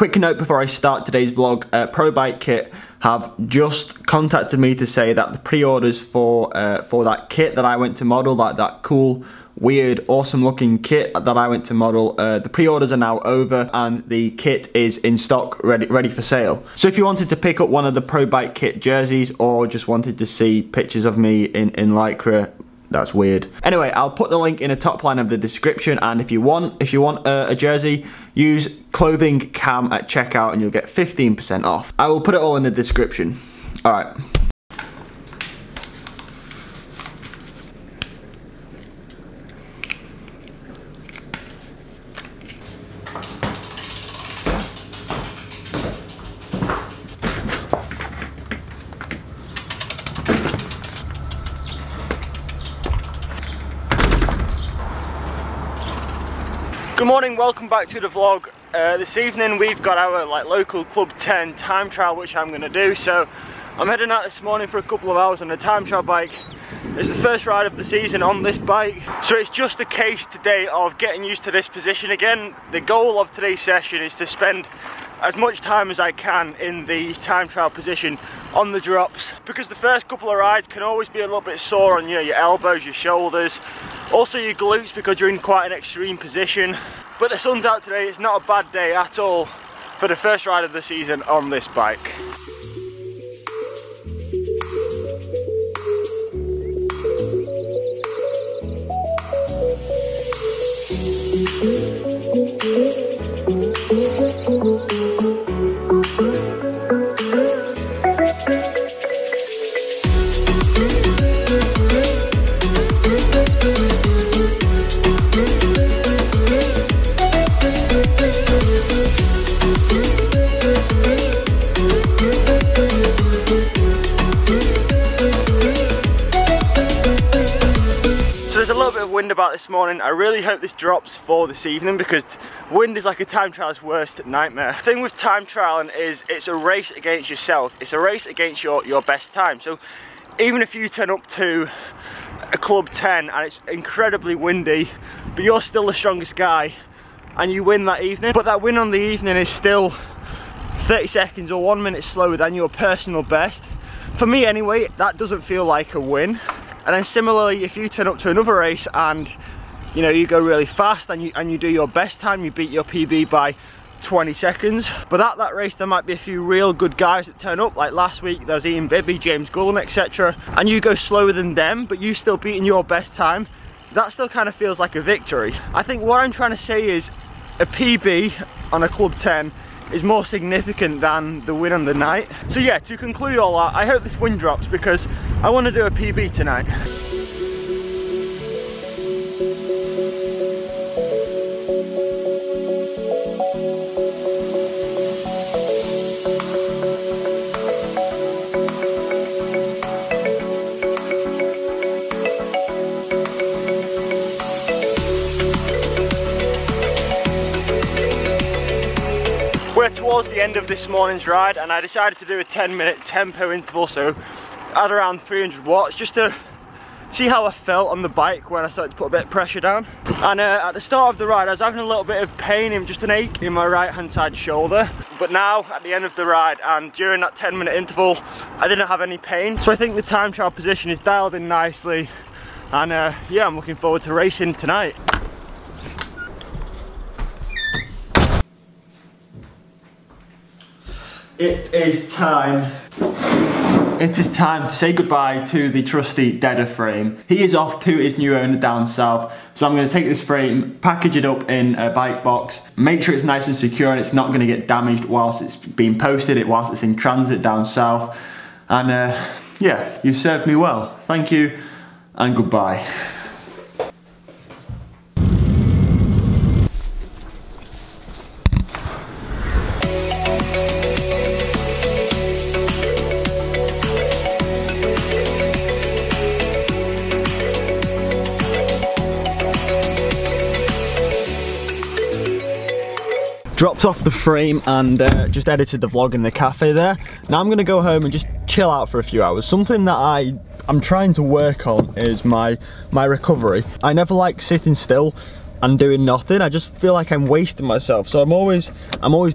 Quick note before I start today's vlog, Pro Bike Kit have just contacted me to say that the pre-orders for that kit that I went to model, like that cool, weird, awesome looking kit that I went to model, the pre-orders are now over and the kit is in stock, ready for sale. So if you wanted to pick up one of the Pro Bike Kit jerseys or just wanted to see pictures of me in Lycra, that's weird. Anyway, I'll put the link in the top line of the description, and if you want a jersey, use clothing cam at checkout and you'll get 15% off. I will put it all in the description. All right. Good morning, welcome back to the vlog. This evening we've got our local Club 10 time trial, which I'm going to do. So I'm heading out this morning for a couple of hours on a time trial bike. It's the first ride of the season on this bike, so it's just a case today of getting used to this position again. The goal of today's session is to spend as much time as I can in the time trial position on the drops, because the first couple of rides can always be a little bit sore on your elbows, your shoulders, also your glutes, because you're in quite an extreme position. But the sun's out today, it's not a bad day at all for the first ride of the season on this bike. Wind about this morning. I really hope this drops for this evening, because wind is like a time trial's worst nightmare. The thing with time trialing is it's a race against yourself. It's a race against your best time. So even if you turn up to a Club 10 and it's incredibly windy, but you're still the strongest guy and you win that evening, but that win on the evening is still 30 seconds or 1 minute slower than your personal best, for me anyway, that doesn't feel like a win. And then similarly, if you turn up to another race and you go really fast and you do your best time, you beat your PB by 20 seconds, but at that race there might be a few real good guys that turn up, like last week there was Ian Bibby, James Gullen, etc., and you go slower than them but you still beating your best time, that still kind of feels like a victory. I think what I'm trying to say is a PB on a Club 10 is more significant than the win on the night. So yeah, to conclude all that, I hope this wind drops because I want to do a PB tonight. We're towards the end of this morning's ride and I decided to do a 10-minute tempo interval, so at around 300 watts, just to see how I felt on the bike when I started to put a bit of pressure down. And at the start of the ride I was having a little bit of pain, just an ache in my right hand side shoulder, but now at the end of the ride and during that 10-minute interval I didn't have any pain. So I think the time trial position is dialed in nicely, and yeah, I'm looking forward to racing tonight. It is time to say goodbye to the trusty Deader frame. He is off to his new owner down south, so I'm going to take this frame, package it up in a bike box, make sure it's nice and secure and it's not going to get damaged whilst it's being posted, whilst it's in transit down south. And yeah, you've served me well. Thank you and goodbye. Dropped off the frame and just edited the vlog in the cafe there. Now I'm going to go home and just chill out for a few hours. Something that I'm trying to work on is my recovery. I never like sitting still and doing nothing. I just feel like I'm wasting myself. So I'm always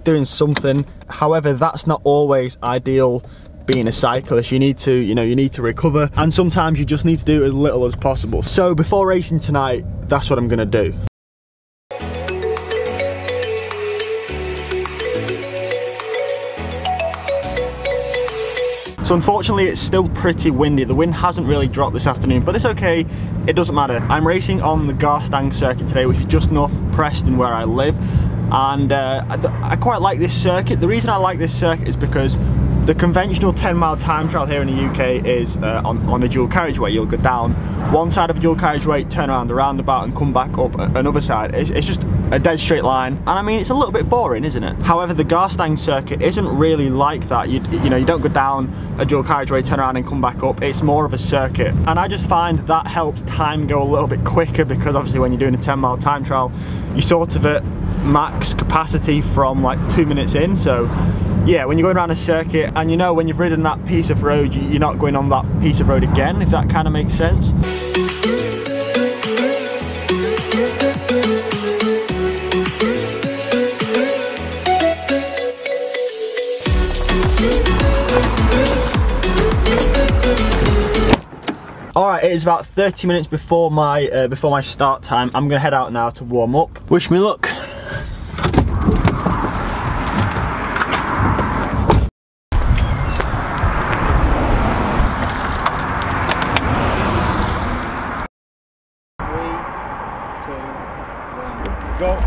doing something. However, that's not always ideal being a cyclist. You need to, you know, you need to recover, and sometimes you just need to do as little as possible. So before racing tonight, that's what I'm gonna do. So unfortunately, it's still pretty windy. The wind hasn't really dropped this afternoon, but it's okay, it doesn't matter. I'm racing on the Garstang circuit today, which is just north of Preston where I live. And I quite like this circuit. The reason I like this circuit is because the conventional 10-mile time trial here in the UK is on a dual carriageway. You'll go down one side of a dual carriageway, turn around the roundabout and come back up another side. It's just a dead straight line, and I mean, it's a little bit boring, isn't it? However, the Garstang circuit isn't really like that. You know, you don't go down a dual carriageway, turn around and come back up. It's more of a circuit, and I just find that helps time go a little bit quicker, because obviously when you're doing a 10-mile time trial, you sort of at max capacity from like 2 minutes in. So yeah, when you're going around a circuit, and you know when you've ridden that piece of road, you're not going on that piece of road again, if that kind of makes sense. Alright, it is about 30 minutes before my start time. I'm gonna head out now to warm up. Wish me luck. Go.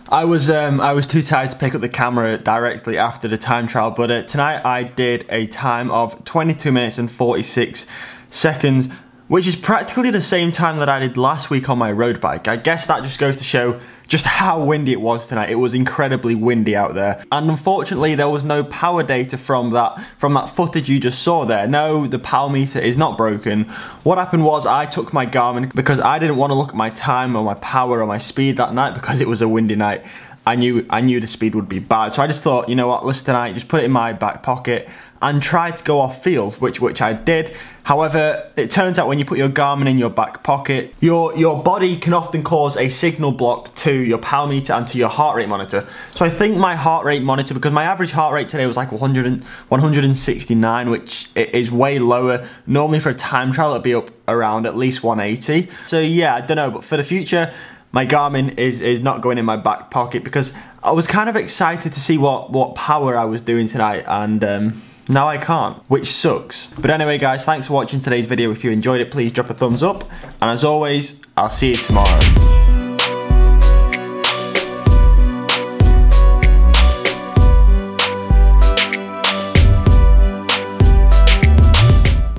I was too tired to pick up the camera directly after the time trial, but tonight I did a time of 22 minutes and 46 seconds, which is practically the same time that I did last week on my road bike. I guess that just goes to show just how windy it was tonight. It was incredibly windy out there. And unfortunately, there was no power data from that footage you just saw there. No, the power meter is not broken. What happened was I took my Garmin because I didn't want to look at my time or my power or my speed that night because it was a windy night. I knew the speed would be bad. So I just thought, you know what, listen tonight, just put it in my back pocket and try to go off field, which I did. However, it turns out when you put your Garmin in your back pocket, your body can often cause a signal block to your power meter and to your heart rate monitor. So I think my heart rate monitor, because my average heart rate today was like 169, which is way lower. Normally for a time trial, it'd be up around at least 180. So yeah, I don't know, but for the future, my Garmin is not going in my back pocket, because I was kind of excited to see what power I was doing tonight, and now I can't, which sucks. But anyway guys, thanks for watching today's video. If you enjoyed it, please drop a thumbs up, and as always, I'll see you tomorrow.